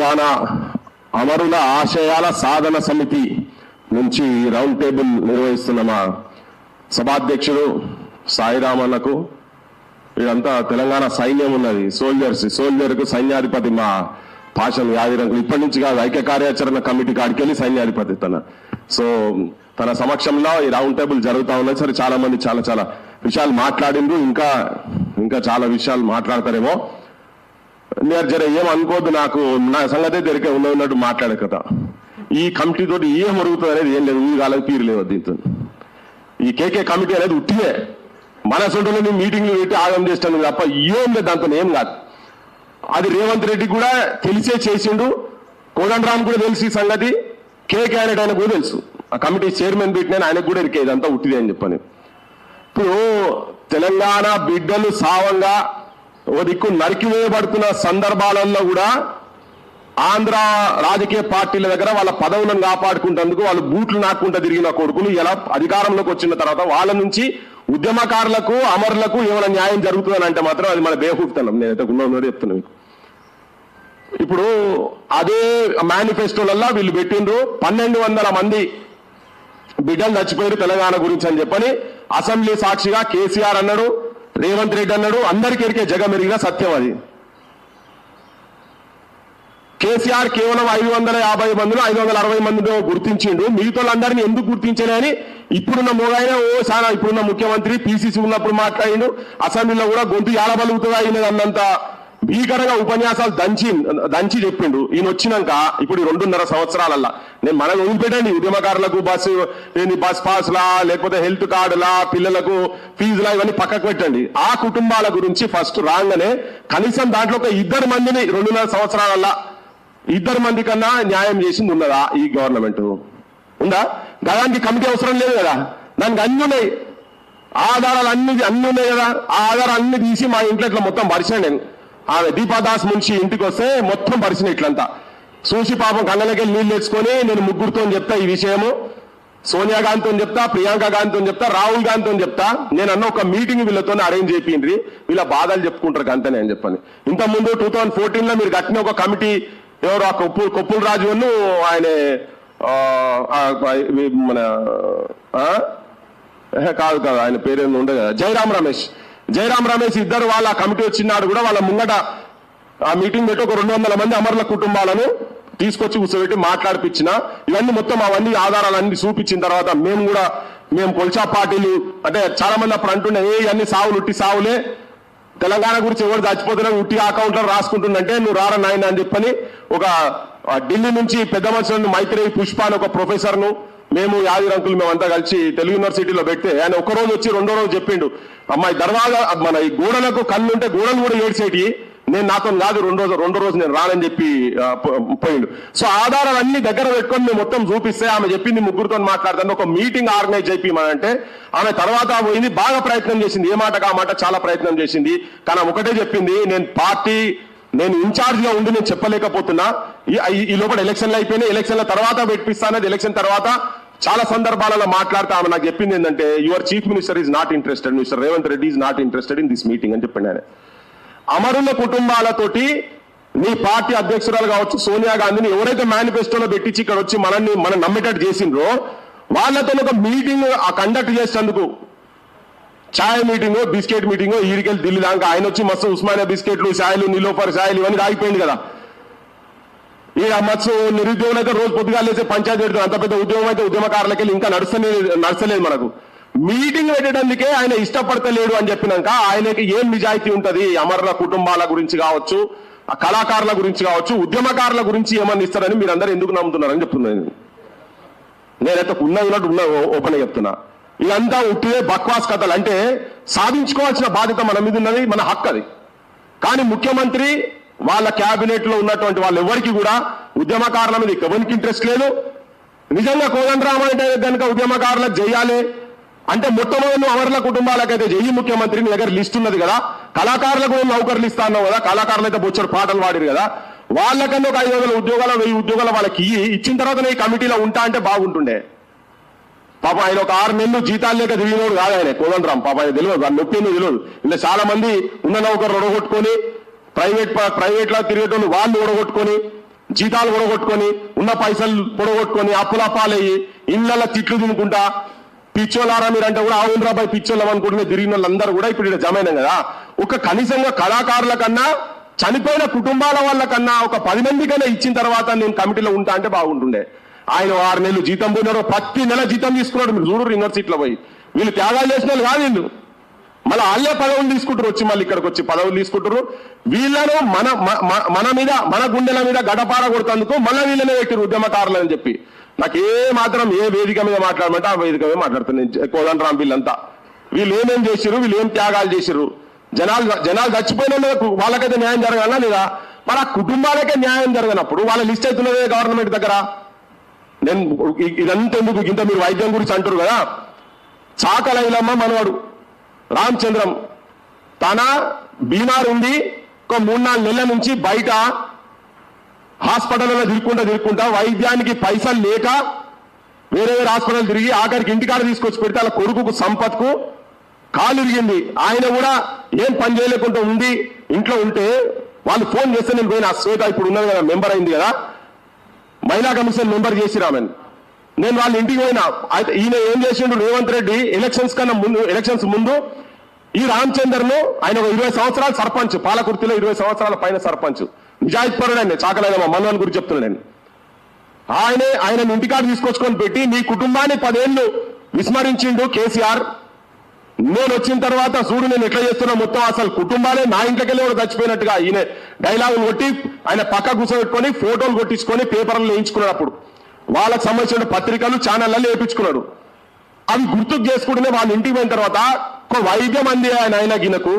తెలంగాణ అమరుల ఆశయాల సాధన సమితి నుంచి రౌండ్ టేబుల్ నిర్వహిస్తున్న మా సభాధ్యక్షుడు సాయిరామన్నకు, ఇదంతా తెలంగాణ సైన్యం ఉన్నది, సోల్జర్కు సైన్యాధిపతి మా పాషం యాదిరంకులు ఇప్పటి నుంచి కాదు, ఐక్య కార్యాచరణ కమిటీ కాడికి వెళ్ళి సైన్యాధిపతి తన సమక్షంలో ఈ రౌండ్ టేబుల్ జరుగుతూ ఉన్నది. సరే, చాలా మంది చాలా విషయాలు మాట్లాడిండ్రు, ఇంకా చాలా విషయాలు మాట్లాడతారేమో. నేను జర ఏం అనుకోద్దు, నాకు నా సంగతే తెరికే ఉన్నట్టు మాట్లాడే కదా. ఈ కమిటీ తోటి ఏం మరుగుతుంది అనేది ఏం లేదు, ఊరిగాలకు పీరు లేదు దీంతో. ఈ కేకే కమిటీ అనేది ఉట్టిదే, మన సొంతలో మీటింగ్లు పెట్టి ఆగం చేస్తాను తప్ప ఏం లేదు, దాంతో ఏం కాదు. అది రేవంత్ రెడ్డి కూడా తెలిసే చేసిండు, కోదండరామ్ కూడా తెలిసి సంగతి, కేకే అనేది ఆయన కూడా తెలుసు. ఆ కమిటీ చైర్మన్ పెట్టిన ఆయనకు కూడా ఇరికే ఇదంతా ఉట్టిదే అని చెప్పని. ఇప్పుడు తెలంగాణ బిడ్డలు సావంగా ఓ దిక్కు నరికివేయబడుతున్న సందర్భాలలో కూడా ఆంధ్ర రాజకీయ పార్టీల దగ్గర వాళ్ళ పదవులను కాపాడుకుంటేందుకు వాళ్ళు బూట్లు నాటుకుంటూ తిరిగిన కొడుకులు ఎలా అధికారంలోకి వచ్చిన తర్వాత వాళ్ళ నుంచి ఉద్యమకారులకు అమరులకు ఏమైనా న్యాయం జరుగుతుందని అంటే మాత్రం అది మన బేహూఫ్తనం. నేనైతే ఉన్నది చెప్తున్నాను మీకు. ఇప్పుడు అదే మేనిఫెస్టోలల్లో వీళ్ళు పెట్టిండ్రు 1200 మంది బిడ్డలు చచ్చిపోయారు తెలంగాణ గురించి అని చెప్పని అసెంబ్లీ సాక్షిగా కేసీఆర్ అన్నాడు, రేవంత్ రెడ్డి అన్నాడు, అందరికీ ఎరికే జగమెరిగిన సత్యం అది. కేసీఆర్ కేవలం 550 మందిలో 560 మందిలో గుర్తించిండు, మిగతా వాళ్ళందరినీ ఎందుకు గుర్తించలేని ఇప్పుడున్న మోగాయన ఇప్పుడున్న ముఖ్యమంత్రి పిసిసి ఉన్నప్పుడు మాట్లాడిండు, అసెంబ్లీలో కూడా గొంతు ఏడబలుగుతుంది అయినది అన్నంత భీకరంగా ఉపన్యాసాలు దంచి చెప్పిండు. ఈయన వచ్చినాక ఇప్పుడు 2.5 సంవత్సరాలల్లా నేను మనం వదిలిపెట్టండి, ఉద్యమకారులకు బస్ పాస్లా లేకపోతే హెల్త్ కార్డులా పిల్లలకు ఫీజులా ఇవన్నీ పక్కకు పెట్టండి. ఆ కుటుంబాల గురించి ఫస్ట్ రాగానే కనీసం దాంట్లో ఒక 2 మందిని 2.5 సంవత్సరాలల్లా 2 మంది కన్నా న్యాయం చేసింది ఉన్నదా ఈ గవర్నమెంట్? ఉందా? దానికి కమిటీ అవసరం లేదు కదా, దానికి అన్ని ఉన్నాయి, ఆధారాలు అన్ని ఉన్నాయి కదా. ఆ ఆధారాలు అన్ని తీసి మా ఇంట్లో ఇట్లా మొత్తం పరిచాను నేను. ఆమె దీపాదాస్ మున్షి ఇంటికి వస్తే మొత్తం పరిచిన ఇట్లంతా చూసి పాపం కళ్ళకి నీళ్ళు తెచ్చుకొని నేను ముగ్గురుతో చెప్తా ఈ విషయము, సోనియా గాంధీతో చెప్తా, ప్రియాంక గాంధీతో చెప్తా, రాహుల్ గాంధీతో చెప్తా. నేను అన్న ఒక మీటింగ్ వీళ్ళతో అరేంజ్ చేయిండ్రి, వీళ్ళ బాధలు చెప్పుకుంటారు అంతనే అని చెప్పని. ఇంతకుముందు 2014లో మీరు కట్టిన ఒక కమిటీ ఎవరు ఆ కొప్పుల రాజు ఆయన మన కాదు ఆయన పేరు ఉండే కదా, జయరాం రమేష్ ఇద్దరు వాళ్ళ కమిటీ వచ్చినాడు కూడా వాళ్ళ ముంగట ఆ మీటింగ్ పెట్టి ఒక 200 మంది అమరుల కుటుంబాలను తీసుకొచ్చి కూర్చోబెట్టి మాట్లాడిపించిన. ఇవన్నీ మొత్తం అవన్నీ ఆధారాలన్నీ చూపించిన తర్వాత మేము కొల్చా పార్టీలు అంటే చాలా మంది అప్పుడు అంటుండే ఇవన్నీ ఉట్టి సావులే, తెలంగాణ గురించి ఎవరు చచ్చిపోతున్నా ఉట్టి అకౌంట్లో రాసుకుంటుందంటే నువ్వు రారా నాయన అని చెప్పని ఒక ఢిల్లీ నుంచి పెద్ద మనుషులను మైత్రేయి పుష్ప అని ఒక ప్రొఫెసర్ను మేము యాదిరంకులు మేమంతా కలిసి తెలుగు యూనివర్సిటీలో పెడితే ఆయన ఒక రోజు వచ్చి 2వ రోజు చెప్పిండు, అమ్మాయి దర్వాజా మన ఈ గోడలకు కళ్ళు ఉంటే గోడలు కూడా ఏడ్చేటి, నేను నాతో కాదు 2వ రోజు నేను రానని చెప్పి పోయిండు. సో ఆధారాలన్నీ దగ్గర పెట్టుకొని మేము మొత్తం చూపిస్తే ఆమె చెప్పింది ముగ్గురుతో మాట్లాడుతాను ఒక మీటింగ్ ఆర్గనైజ్ అయిపోయమంటే ఆమె తర్వాత పోయింది, బాగా ప్రయత్నం చేసింది, ఏ మాటకు ఆ మాట చాలా ప్రయత్నం చేసింది. కానీ ఒకటే చెప్పింది, నేను ఇన్ఛార్జ్ గా ఉండి నేను చెప్పలేకపోతున్నా, ఈ లోపల ఎలక్షన్లు అయిపోయినాయి, ఎలక్షన్ల తర్వాత పెట్టిస్తానది, ఎలక్షన్ తర్వాత చాలా సందర్భాలలో మాట్లాడుతూ ఆమె నాకు చెప్పింది ఏంటంటే your chief minister is not interested, mister Revanth Reddy is not interested in this meeting అని చెప్పండి. ఆయన అమరుల కుటుంబాలతోటి నీ పార్టీ అధ్యక్షురాలు కావచ్చు సోనియా గాంధీని ఎవరైతే మేనిఫెస్టోలో పెట్టించి ఇక్కడ వచ్చి మనం నమ్మేటట్టు చేసిండ్రో వాళ్ళతో ఒక మీటింగ్ కండక్ట్ చేసేందుకు ఛాయ్ మీటింగో బిస్కెట్ మీటింగో ఈడికెళ్ళి ఢిల్లీ దాకా ఆయన వచ్చి మస్తు ఉస్మానియా బిస్కెట్లు ఛాయలు నిలోఫర్ ఛాయలు ఇవన్నీ ఆగిపోయింది కదా. ఈ మస్తు నిరుద్యోగులు అయితే రోజు పొద్దుగా లేసే పంచాయతీ పెడుతుంది, అంత పెద్ద ఉద్యోగం అయితే ఉద్యమకారులకి వెళ్ళి ఇంకా నడుస్తలేదు. మనకు మీటింగ్ పెట్టడానికే ఆయన ఇష్టపడతలేడు అని చెప్పినాక ఆయనకి ఏం నిజాయితీ ఉంటది? అమరుల కుటుంబాల గురించి కావచ్చు, కళాకారుల గురించి కావచ్చు, ఉద్యమకారుల గురించి ఏమన్నా ఇస్తారని మీరు అందరూ ఎందుకు నమ్ముతున్నారని చెప్తున్నాను. నేనైతే ఉన్నది ఓపెన్ చెప్తున్నా, ఇదంతా ఉట్టిదే బక్వాస్ కథలు. అంటే సాధించుకోవాల్సిన బాధ్యత మన మీద ఉన్నది, మన హక్కు అది. కానీ ముఖ్యమంత్రి వాళ్ళ క్యాబినెట్ లో ఉన్నటువంటి వాళ్ళు ఎవరికి కూడా ఉద్యమకారుల మీద ఎవరికి ఇంట్రెస్ట్ లేదు. నిజంగా కోదండరామ్ అంటే కనుక ఉద్యమకారులకు చేయాలి అంటే మొట్టమొదటి అమరుల కుటుంబాలకైతే చెయ్యి ముఖ్యమంత్రి, నీ దగ్గర లిస్ట్ ఉన్నది కదా, కళాకారులకు నౌకర్లు ఇస్తా అన్నావు కదా, కళాకారులు అయితే బొచ్చడు పాటలు పాడారు కదా, వాళ్ళకన్నా ఒక 500 ఉద్యోగాలు 1000 ఉద్యోగాలు వాళ్ళకి ఇచ్చిన తర్వాత నీ కమిటీలో ఉంటా అంటే బాగుంటుండే. పాప ఆయన ఒక 6 నెలలు జీతాలు లేక తిరిగినోడు కాదు ఆయన కోదండరామ్. పాప ఆయన తెలియదు, ఆ నొప్పి తెలియదు. ఇలా చాలా మంది ఉన్న నౌకర్లు ఒడగొట్టుకొని ప్రైవేట్ లా తిరిగేటోళ్ళు వాళ్ళు ఓడగొట్టుకొని జీతాలు పొడగొట్టుకొని ఉన్న పైసలు పొడగొట్టుకొని అప్పులపాలయ్యి ఇళ్ళ తిట్లు తినుకుంటా పిచ్చోలారా మీరంటే కూడా అవునరాబాయ్ పిచ్చోళ్ళం అనుకుంటున్న తిరిగిన వాళ్ళందరూ కూడా ఇప్పుడు ఇక్కడ జమైనాం కదా. ఒక కనీసంగా కళాకారుల కన్నా చనిపోయిన కుటుంబాల వాళ్ళ కన్నా ఒక 10 మందికైనా ఇచ్చిన తర్వాత నేను కమిటీలో ఉంటా అంటే బాగుంటుండే. ఆయన 6 నెలలు జీతం పోయినారు, ప్రతి నెల జీతం తీసుకున్నాడు. మీరు చూడరు యూనివర్సిటీలో పోయి. వీళ్ళు త్యాగాలు చేసిన వాళ్ళు కాదు వీళ్ళు. మళ్ళీ వాళ్ళే పదవులు తీసుకుంటారు, వచ్చి మళ్ళీ ఇక్కడికి వచ్చి పదవులు తీసుకుంటారు. వీళ్ళను మన మీద మన గుండెల మీద గడపార కొడుతందుకు మళ్ళీ వీళ్ళనే పెట్టారు ఉద్యమకారులు అని చెప్పి. నాకు మాత్రం ఏ వేదిక మీద మాట్లాడమంటే ఆ వేదిక మీద మాట్లాడుతున్నాను. కోదండరాం వీళ్ళంతా వీళ్ళు ఏమేం చేసిరు, వీళ్ళు ఏం త్యాగాలు చేసిరు. జనాలు చచ్చిపోయిన వాళ్ళకైతే న్యాయం జరగాలన్నా లేదా? మరి ఆ కుటుంబాలకే న్యాయం జరగనప్పుడు వాళ్ళ లిస్ట్ అవుతున్నదే గవర్నమెంట్ దగ్గర. నేను ఇదంతా ఎందుకు ఇంత మీరు వైద్యం గురించి అంటారు కదా. చాకలైలమ్మ మనవాడు రామచంద్రం తన బీమార్ ఉంది, ఒక 3-4 నెలల నుంచి బయట హాస్పిటల్లో తిరుగుకుంటా వైద్యానికి పైసలు లేక వేరే హాస్పిటల్ తిరిగి ఆఖరికి ఇంటికాడ తీసుకొచ్చి పెడితే వాళ్ళ కొడుకు సంపత్కు కాలు ఇరిగింది. ఆయన కూడా ఏం పని చేయలేకుండా ఉంది. ఇంట్లో ఉంటే వాళ్ళు ఫోన్ చేస్తే నేను పోయిన శ్వేత ఇప్పుడు ఉన్నది కదా, మెంబర్ అయింది కదా, మహిళా కమిషన్ మెంబర్ చేసిరామని. నేను వాళ్ళ ఇంటికి పోయినా. అయితే ఈయన ఏం చేసిండు రేవంత్ రెడ్డి ఎలక్షన్స్ ముందు ఈ రామచందర్ను ఆయన ఒక 20 సంవత్సరాల సర్పంచ్, పాలకుర్తిలో 20 సంవత్సరాల పైన సర్పంచ్, నిజాయితీపరుడు అండి. చాకలేదమ్మా మన్వాన్ గురించి చెప్తున్నాను నేను. ఆయన ఇంటికాడ తీసుకొచ్చుకొని పెట్టి నీ కుటుంబాన్ని 10 ఏళ్ళు విస్మరించిండు కేసీఆర్. నేను వచ్చిన తర్వాత చూడు నేను ఎట్లా చేస్తున్నా, మొత్తం అసలు కుటుంబాలే నా ఇంట్లోకెళ్ళి కూడా చచ్చిపోయినట్టుగా ఈయన డైలాగులు కొట్టి ఆయన పక్క కూర్చోబెట్టుకొని ఫోటోలు కొట్టించుకొని పేపర్లు వేయించుకున్నాడు. అప్పుడు వాళ్ళకు సంబంధించిన పత్రికలు ఛానళ్ళలో వేయించుకున్నాడు. అవి గుర్తుకు చేసుకుంటూనే వాళ్ళ ఇంటికి పోయిన తర్వాత ఒక వైద్యం అంది ఆయన గినకు.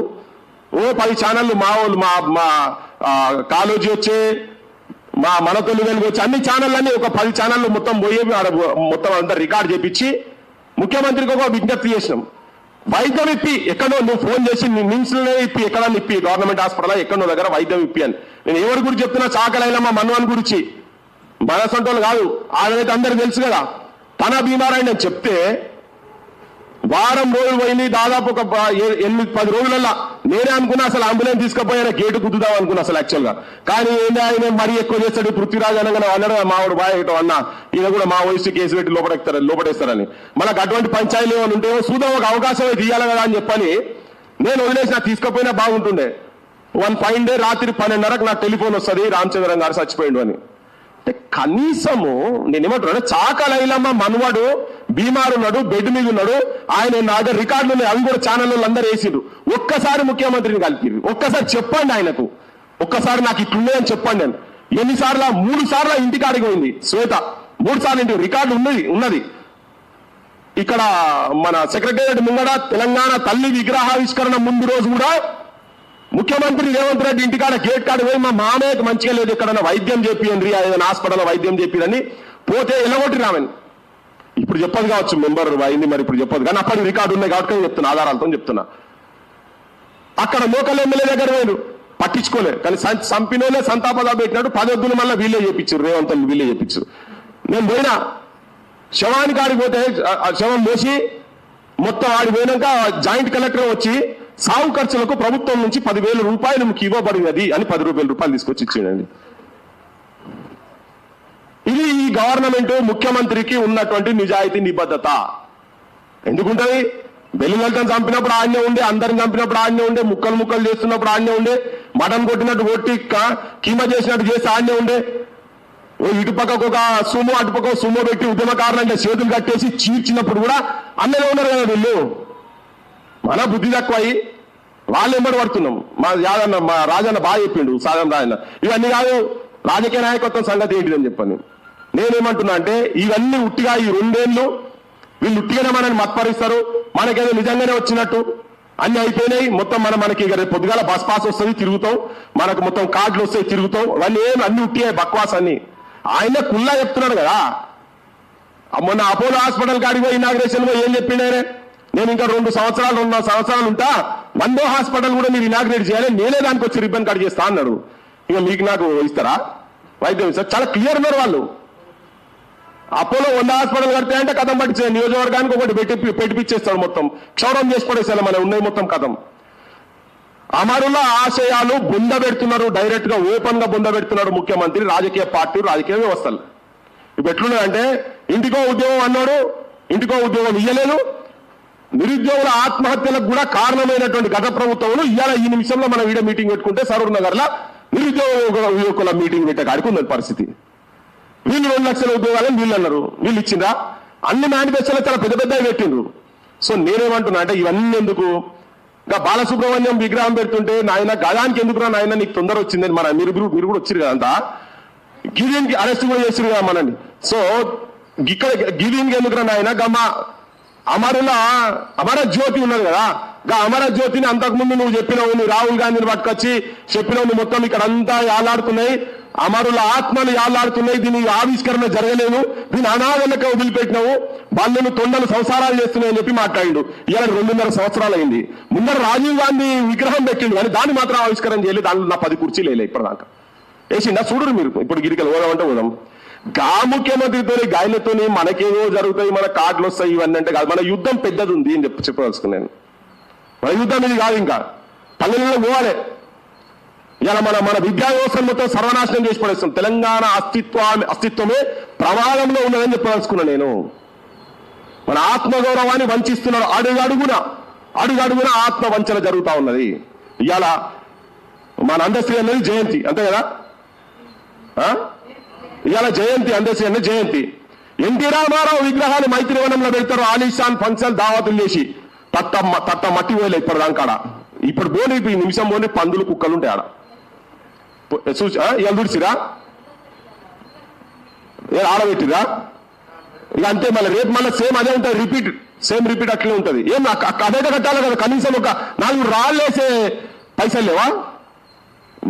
ఓ 10 ఛానళ్ళు మా వాళ్ళు మా కాలేజీ వచ్చే మన తొలి వెలుగు వచ్చి అన్ని ఛానళ్ళన్నీ ఒక 10 ఛానళ్ళు మొత్తం పోయి మొత్తం అంతా రికార్డ్ చేపించి ముఖ్యమంత్రికి ఒక విజ్ఞప్తి చేసినాం. వైద్యం ఇప్పి ఎక్కడో నువ్వు ఫోన్ చేసి నిమ్స్లోనే ఇప్పి ఎక్కడ ఇప్పి గవర్నమెంట్ హాస్పిటల్ ఎక్కడో దగ్గర వైద్యం ఇప్పి అని. నేను ఎవరి గురించి చెప్తున్నా, చాకలైలమ్మ మన్వాన్ గురించి. మనసంటోళ్ళు కాదు, ఆయనైతే అందరికి తెలుసు కదా. తన బీమారాయి నేను చెప్తే వారం రోజులు పోయింది, దాదాపు ఒక 8-10 రోజులల్లా నేనే అనుకున్నా అసలు అంబులెన్స్ తీసుకుపోయినా గేటు కుద్దుదాం అనుకున్నా అసలు యాక్చువల్గా. కానీ ఏంటి ఆయన మరీ ఎక్కువ చేస్తాడు. పృథ్వీరాజ్ అనగానే అన్నాడు మావాడు బాగా అన్న ఈయన కూడా మా వయసు కేసు పెట్టి లోపడేస్తారని. మనకు అటువంటి పంచాయతీలు ఏమైనా ఉంటే చూద్దాం, ఒక అవకాశం అయితే ఇవ్వాలి కదా అని చెప్పని నేను వదిలేసిన. తీసుకుపోయినా బాగుంటుండే. 1 ఫైన్ డే రాత్రి 12:30కు నాకు టెలిఫోన్ వస్తుంది, రామచంద్రం గారు చచ్చిపోయిండు అని. అంటే కనీసము నేనేమంటున్నా, చాకలైలమ్మ మనవాడు బీమారు ఉన్నాడు, బెడ్ మీద ఉన్నాడు, ఆయన నా దగ్గర రికార్డులు ఉన్నాయి, అవి కూడా ఛానల్లో అందరూ వేసిరు. ఒక్కసారి ముఖ్యమంత్రిని కలిపిరు, ఒక్కసారి చెప్పండి ఆయనకు, ఒక్కసారి నాకు ఇట్లున్నాయని చెప్పండి అని. ఎన్నిసార్లు? 3 సార్లు ఇంటికాడికి పోయింది శ్వేత, 3 సార్లు ఇంటికి రికార్డు ఉన్నది. ఇక్కడ మన సెక్రటేరియట్ ముంగడ తెలంగాణ తల్లి విగ్రహావిష్కరణ ముందు రోజు కూడా ముఖ్యమంత్రి రేవంత్ రెడ్డి ఇంటికాడ గేట్ కాడ పోయి మా మామయ్యకు మంచిగా లేదు, ఎక్కడన్నా వైద్యం చేపియండి, ఏదైనా హాస్పిటల్ వైద్యం చేపిరని పోతే ఎల్లగొట్టి రామని. ఇప్పుడు చెప్పదు కావచ్చు, మెంబర్ అయింది మరి ఇప్పుడు చెప్పదు, కానీ అప్పటికి రికార్డు ఉన్నాయి కాబట్టి చెప్తున్నా, ఆధారాలతో చెప్తున్నా. అక్కడ లోకల్ ఎమ్మెల్యే దగ్గర పోయారు, పట్టించుకోలే. కానీ సంపినోలే సంతాపద పెట్టినట్టు 10 వద్దులు మళ్ళీ వీళ్ళే చేపించారు, రేవంత్ వీళ్ళే చేపించారు. నేను పోయినా శవానికి ఆడిపోతే శవం మోసి మొత్తం ఆడిపోయినాక జాయింట్ కలెక్టర్ వచ్చి సాగు ఖర్చులకు ప్రభుత్వం నుంచి 10,000 రూపాయలు మీకు ఇవ్వబడినది అని 10,000 రూపాయలు తీసుకొచ్చి ఇచ్చిండండి. ఇది ఈ గవర్నమెంట్ ముఖ్యమంత్రికి ఉన్నటువంటి నిజాయితీ నిబద్ధత. ఎందుకుంటది? బెల్లిగల్తను చంపినప్పుడు ఆజ్ఞ ఉండే, అందరిని చంపినప్పుడు ఆజ్ఞ ఉండే, ముక్కలు చేస్తున్నప్పుడు ఆజ్ఞ ఉండే, మటన్ కొట్టినట్టు కొట్టి కీమ చేసినట్టు చేస్తే ఆజ్ఞ ఉండే. ఇటుపక్కకు ఒక సుమో అటుపక్క సుమో పెట్టి ఉద్యమకారులంటే చేతులు కట్టేసి చీల్చినప్పుడు కూడా అన్నదే ఉన్నారు కదా వీళ్ళు. మన బుద్ధి తక్కువయి వాళ్ళు ఎంబడి పడుతున్నాం. మా రాజన్న బాగా చెప్పిండు, సాగం రాజన్న. ఇవన్నీ కాదు, రాజకీయ నాయకత్వం సంగతి ఏంటిదని చెప్పని నేనేమంటున్నా అంటే, ఇవన్నీ ఉట్టిగా ఈ 2 ఏళ్ళు వీళ్ళు ఉట్టిగానే మనల్ని మత్పరిస్తారు. మనకేదో నిజంగానే వచ్చినట్టు అన్ని అయిపోయినాయి మొత్తం. మనకి రేపు పొద్దుగాల బస్ పాస్ వస్తుంది, తిరుగుతాం, మనకు మొత్తం కార్డులు వస్తాయి, తిరుగుతాం. అవన్నీ అన్ని ఉట్టిగా బక్వాస్ అన్ని. ఆయన కుల్లా చెప్తున్నాడు కదా. మొన్న అపోలో హాస్పిటల్ కాడికి పోయి ఇనాగ్రేషన్ లో ఏం చెప్పిండే, నేను ఇంకా 2 సంవత్సరాలు ఉంటా, 100వ హాస్పిటల్ కూడా మీరు ఇనాగ్రేట్ చేయాలి, నేనే దానికి వచ్చి రిబ్బన్ కట్ చేస్తా అన్నాడు. ఇక మీకు నాకు ఇస్తారా వైద్యం ఇస్తారు? చాలా క్లియర్ ఉన్నారు వాళ్ళు. అపోలో 100 హాస్పిటల్ కడితే అంటే కథం పట్టించే, నియోజకవర్గానికి ఒకటి పెట్టిపిచ్చేస్తాడు, మొత్తం క్షౌరం చేసి పడేసాను మన ఉన్నాయి మొత్తం కథం. అమరుల ఆశయాలు బొందబెడుతున్నారు, డైరెక్ట్ గా ఓపెన్ గా బొందబెడుతున్నారు ముఖ్యమంత్రి, రాజకీయ పార్టీలు, రాజకీయ వ్యవస్థలు. ఇప్పుడు ఎట్లున్నాయంటే ఇంటికో ఉద్యోగం అన్నాడు, ఇంటికో ఉద్యోగం ఇయ్యలేదు. నిరుద్యోగుల ఆత్మహత్యలకు కూడా కారణమైనటువంటి గత ప్రభుత్వంలో ఇవాళ ఈ నిమిషంలో మనం వీడియో మీటింగ్ పెట్టుకుంటే సరూర్ నగర్ లా నిరుద్యోగ యువకుల మీటింగ్ పెట్టే కాడికి ఉందని పరిస్థితి. వీళ్ళు 2 లక్షల ఉద్యోగాలని వీళ్ళు అన్నారు, వీళ్ళు ఇచ్చిందా? అన్ని మేనిఫెస్టోలో చాలా పెద్ద పెద్దవి పెట్టిండ్రు. సో నేనేమంటున్నా అంటే ఇవన్నీ ఎందుకు? ఇంకా బాలసుబ్రహ్మణ్యం విగ్రహం పెడుతుంటే నాయన గదానికి ఎందుకురా నాయన నీకు తొందర వచ్చిందని మన మీరు కూడా వచ్చిరు కదంతా, గిరీన్కి అరెస్ట్ కూడా చేసిరు కదా మనని. సో ఇక్కడ గిరీన్కి ఎందుకురా నాయన గమ్మ అమరుల అమర జ్యోతి ఉన్నది కదా, అమర జ్యోతిని అంతకుముందు నువ్వు చెప్పినావు, నువ్వు రాహుల్ గాంధీని పట్టుకొచ్చి చెప్పినావు, నువ్వు మొత్తం ఇక్కడ అంతా యాలాడుతున్నాయి, అమరుల ఆత్మలు యాలాడుతున్నాయి, దీని ఆవిష్కరణ జరగలేదు, దీని అనాథలకు వదిలిపెట్టినావు, వాళ్ళను తొండలు సంసారాలు చేస్తున్నాయని చెప్పి మాట్లాడిండు. ఇలా 2.5 సంవత్సరాలు అయింది. ముందర రాజీవ్ గాంధీ విగ్రహం పెట్టిండు కానీ దాన్ని మాత్రం ఆవిష్కరణ చేయలేదు. దానిలో నా 10 కుర్చీలు వేయలే ఇప్పటిదాకా. వేసిండా చూడరు మీరు. ఇప్పుడు గిరికలు పోదామంటే పోదాం. ముఖ్యమంత్రితో గాయలతో మనకేదో జరుగుతాయి, మన కార్డులు వస్తాయి, ఇవన్నీ అంటే కాదు. మన యుద్ధం పెద్దది ఉంది అని చెప్పదలుచుకున్నాను. మన యుద్ధం ఇది కాదు, ఇంకా పల్లెల్లో పోవాలి. ఇలా మన విద్యా వ్యవస్థను మొత్తం సర్వనాశనం చేసి పడేస్తాం. తెలంగాణ అస్తిత్వమే ప్రమాదంలో ఉన్నదని చెప్పదలుచుకున్నాను నేను. మన ఆత్మగౌరవాన్ని వంచిస్తున్నారు. అడుగడుగున ఆత్మ వంచన జరుగుతూ ఉన్నది. ఇవాళ మన అందశ్రీ అనేది జయంతి, అంతే కదా? ఇవాళ జయంతి, అందశ్రీ అనేది జయంతి. ఎన్టీ రామారావు విగ్రహాన్ని మైత్రివనంలో పెడతారు, ఆలీషాన్ ఫంక్షన్ దావతులు చేసి తట్ట మట్టి పోయలే ఇప్పటిదాకా. ఇప్పుడు పోనీ ఈ నిమిషం పోనీ పందులు కుక్కలు ఉంటాయి ఆడ. ఇవాళ చూసిరా, ఆడబెట్టిరా, ఇక అంతే. మళ్ళీ రేపు మళ్ళీ సేమ్ అదే ఉంటుంది, రిపీట్ అట్లే ఉంటుంది. ఏం అదే కట్టాలి కదా, కనీసం ఒక 4 రాళ్ళు వేసే పైసలు లేవా?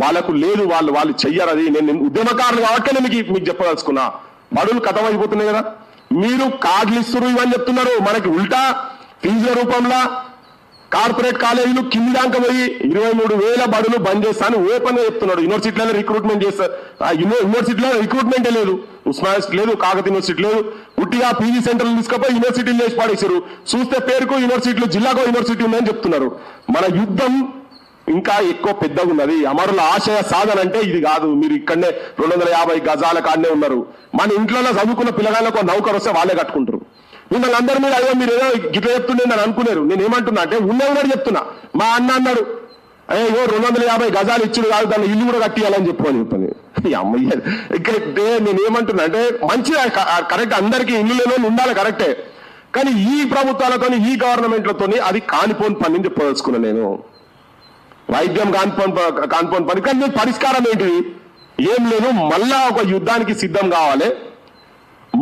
వాళ్ళకు లేదు, వాళ్ళు చెయ్యరు. అది నేను ఉద్యమకారులు కాబట్టి మీకు చెప్పదలుచుకున్నా. బడులు కథం అయిపోతున్నాయి కదా, మీరు కార్డులు ఇస్తున్నారు ఇవని చెప్తున్నారు. మనకి ఉల్టా ఫీజుల రూపంలో కార్పొరేట్ కాలేజీలు కింది దాకా పోయి 23,000 బడులు బంద్ చేస్తాను ఓపెన్ గా చెప్తున్నాడు. యూనివర్సిటీలలో రిక్రూట్మెంట్ చేస్తారు, యూనివర్సిటీలో రిక్రూట్మెంటే లేదు. ఉస్మానియా లేదు, కాకతీయ యూనివర్సిటీ లేదు. ఉట్టిగా పీజీ సెంటర్లు తీసుకపోయి యూనివర్సిటీలు చేసి పాడేశారు. చూస్తే పేరుకు యూనివర్సిటీలు, జిల్లాకు యూనివర్సిటీ ఉందని చెప్తున్నారు. మన యుద్ధం ఇంకా ఎక్కువ పెద్దగా ఉన్నది. అమరుల ఆశయ సాధన అంటే ఇది కాదు. మీరు ఇక్కడనే 250 గజాల కాడనే ఉన్నారు. మన ఇంట్లో చదువుకున్న పిల్లగాళ్ళకు నౌకరు వస్తే వాళ్ళే కట్టుకుంటారు. మిమ్మల్ని అందరి మీద అయ్యో మీరు ఏదో గిట్ల చెప్తుండే అని అనుకున్నారు. నేను ఏమంటున్నా అంటే ఉన్నది చెప్తున్నా. మా అన్న అన్నాడు, అయ్యో 250 గజాలు ఇచ్చుడు కాదు, దాన్ని ఇల్లు కూడా కట్టియాలని చెప్పని అమ్మయ్య. ఇక్కడ నేను ఏమంటున్నా అంటే మంచిగా కరెక్ట్, అందరికీ ఇల్లు లేని ఉండాలి కరెక్టే. కానీ ఈ ప్రభుత్వాలతో ఈ గవర్నమెంట్లతో అది కానిపోని పని చెప్పదలుచుకున్నా నేను. వైద్యం కానిపోని పని. కానీ పరిష్కారం ఏంటిది? ఏం లేదు. మళ్ళా ఒక యుద్ధానికి సిద్ధం కావాలి.